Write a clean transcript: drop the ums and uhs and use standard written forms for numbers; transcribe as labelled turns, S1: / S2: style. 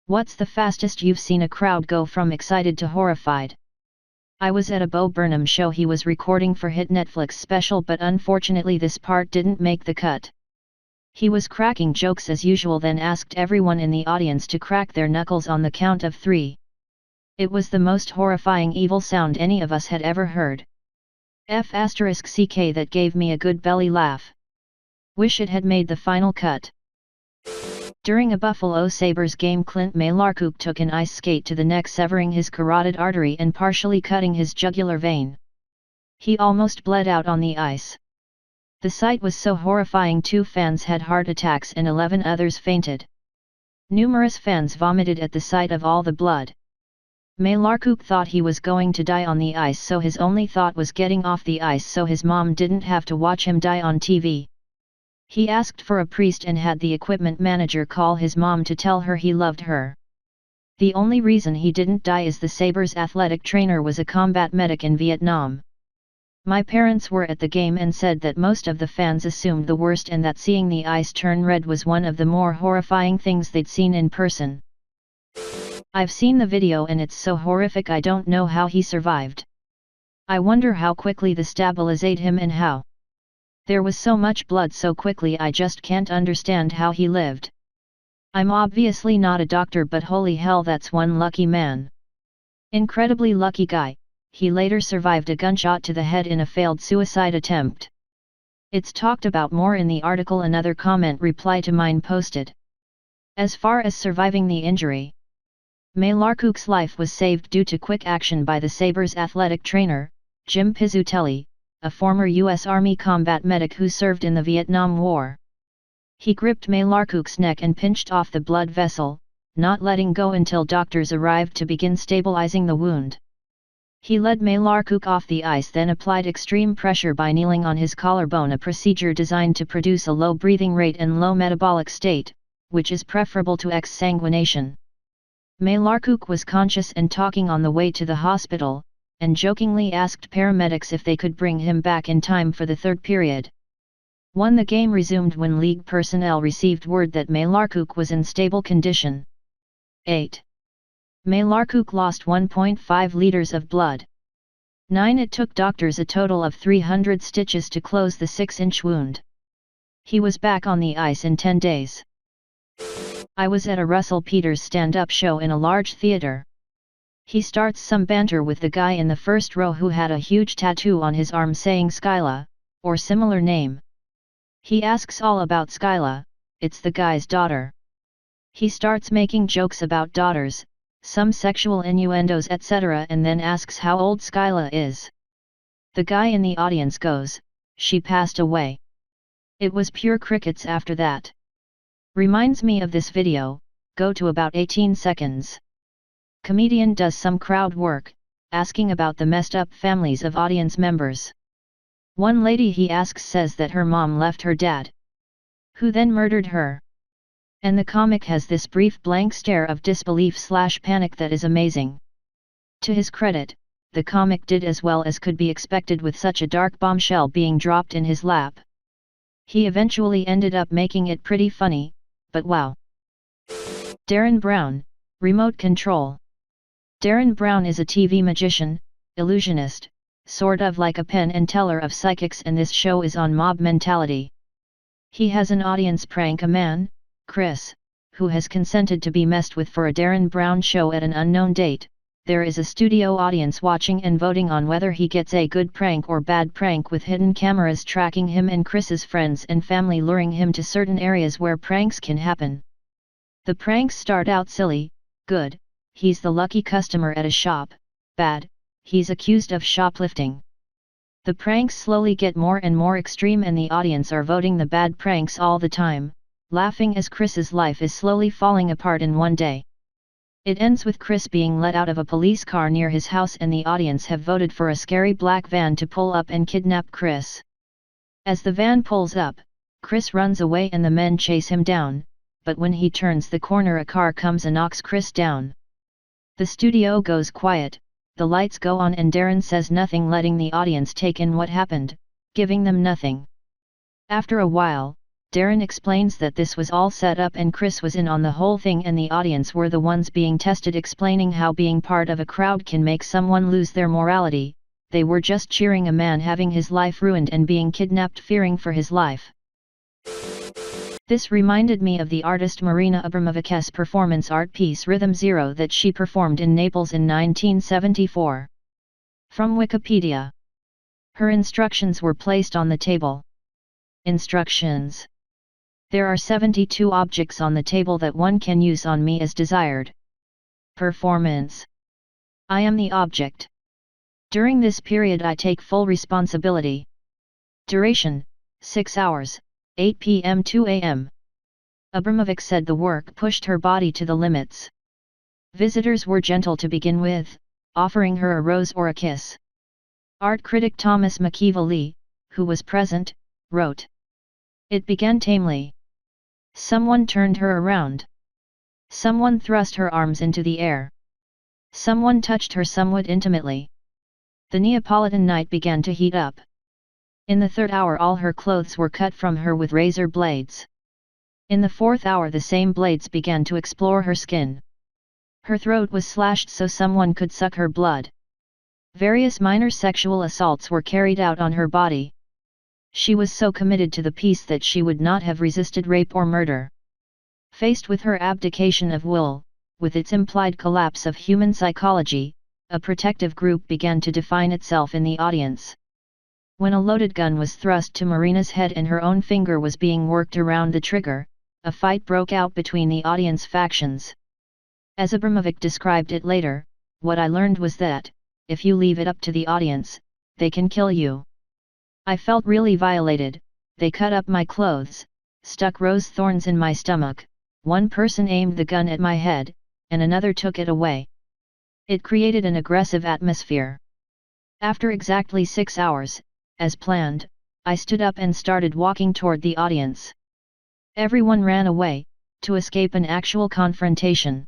S1: What's the fastest you've seen a crowd go from excited to horrified? I was at a Bo Burnham show he was recording for hit Netflix special, but unfortunately this part didn't make the cut. He was cracking jokes as usual, then asked everyone in the audience to crack their knuckles on the count of 3. It was the most horrifying evil sound any of us had ever heard. *CK that gave me a good belly laugh. Wish it had made the final cut. During a Buffalo Sabres game, Clint Malarkuk took an ice skate to the neck, severing his carotid artery and partially cutting his jugular vein. He almost bled out on the ice. The sight was so horrifying 2 fans had heart attacks and 11 others fainted. Numerous fans vomited at the sight of all the blood. Malarkuk thought he was going to die on the ice, so his only thought was getting off the ice so his mom didn't have to watch him die on TV. He asked for a priest and had the equipment manager call his mom to tell her he loved her. The only reason he didn't die is the Sabres athletic trainer was a combat medic in Vietnam. My parents were at the game and said that most of the fans assumed the worst and that seeing the ice turn red was one of the more horrifying things they'd seen in person. I've seen the video and it's so horrific, I don't know how he survived. I wonder how quickly the stabilized him and how. There was so much blood so quickly, I just can't understand how he lived. I'm obviously not a doctor, but holy hell, that's one lucky man. Incredibly lucky guy. He later survived a gunshot to the head in a failed suicide attempt. It's talked about more in the article. Another comment reply to mine posted. As far as surviving the injury, Malarkuk's life was saved due to quick action by the Sabres athletic trainer, Jim Pizzutelli, a former U.S. Army combat medic who served in the Vietnam War. He gripped Malarkuk's neck and pinched off the blood vessel, not letting go until doctors arrived to begin stabilizing the wound. He led Malarkuk off the ice, then applied extreme pressure by kneeling on his collarbone, a procedure designed to produce a low breathing rate and low metabolic state, which is preferable to exsanguination. Malarkuk was conscious and talking on the way to the hospital, and jokingly asked paramedics if they could bring him back in time for the third period. The game resumed when league personnel received word that Malarkuk was in stable condition. 8. Malarkuk lost 1.5 liters of blood. 9. It took doctors a total of 300 stitches to close the 6-inch wound. He was back on the ice in 10 days. I was at a Russell Peters stand-up show in a large theater. He starts some banter with the guy in the first row who had a huge tattoo on his arm saying Skyla, or similar name. He asks all about Skyla, it's the guy's daughter. He starts making jokes about daughters, some sexual innuendos etc., and then asks how old Skyla is. The guy in the audience goes, she passed away. It was pure crickets after that. Reminds me of this video, go to about 18 seconds. Comedian does some crowd work, asking about the messed up families of audience members. One lady he asks says that her mom left her dad, who then murdered her. And the comic has this brief blank stare of disbelief/panic that is amazing. To his credit, the comic did as well as could be expected with such a dark bombshell being dropped in his lap. He eventually ended up making it pretty funny, but wow. Darren Brown, Remote Control. Darren Brown is a TV magician, illusionist, sort of like a Penn and Teller of psychics, and this show is on mob mentality. He has an audience prank a man, Chris, who has consented to be messed with for a Darren Brown show at an unknown date. There is a studio audience watching and voting on whether he gets a good prank or bad prank, with hidden cameras tracking him and Chris's friends and family, luring him to certain areas where pranks can happen. The pranks start out silly, good, he's the lucky customer at a shop, bad, he's accused of shoplifting. The pranks slowly get more and more extreme and the audience are voting the bad pranks all the time, laughing as Chris's life is slowly falling apart in one day. It ends with Chris being let out of a police car near his house and the audience have voted for a scary black van to pull up and kidnap Chris. As the van pulls up, Chris runs away and the men chase him down, but when he turns the corner a car comes and knocks Chris down. The studio goes quiet, the lights go on and Darren says nothing, letting the audience take in what happened, giving them nothing. After a while, Darren explains that this was all set up and Chris was in on the whole thing and the audience were the ones being tested, explaining how being part of a crowd can make someone lose their morality. They were just cheering a man having his life ruined and being kidnapped, fearing for his life. This reminded me of the artist Marina Abramovic's performance art piece Rhythm Zero that she performed in Naples in 1974. From Wikipedia. Her instructions were placed on the table. Instructions. There are 72 objects on the table that one can use on me as desired. Performance. I am the object. During this period I take full responsibility. Duration, 6 hours, 8 p.m. to a.m. Abramovic said the work pushed her body to the limits. Visitors were gentle to begin with, offering her a rose or a kiss. Art critic Thomas McKeever, who was present, wrote, "It began tamely. Someone turned her around. Someone thrust her arms into the air. Someone touched her somewhat intimately. The Neapolitan night began to heat up. In the third hour all her clothes were cut from her with razor blades. In the fourth hour the same blades began to explore her skin. Her throat was slashed so someone could suck her blood. Various minor sexual assaults were carried out on her body. She was so committed to the piece that she would not have resisted rape or murder. Faced with her abdication of will, with its implied collapse of human psychology, a protective group began to define itself in the audience. When a loaded gun was thrust to Marina's head and her own finger was being worked around the trigger, a fight broke out between the audience factions. As Abramovic described it later, what I learned was that, if you leave it up to the audience, they can kill you. I felt really violated. They cut up my clothes, stuck rose thorns in my stomach, one person aimed the gun at my head, and another took it away. It created an aggressive atmosphere. After exactly 6 hours, as planned, I stood up and started walking toward the audience. Everyone ran away, to escape an actual confrontation.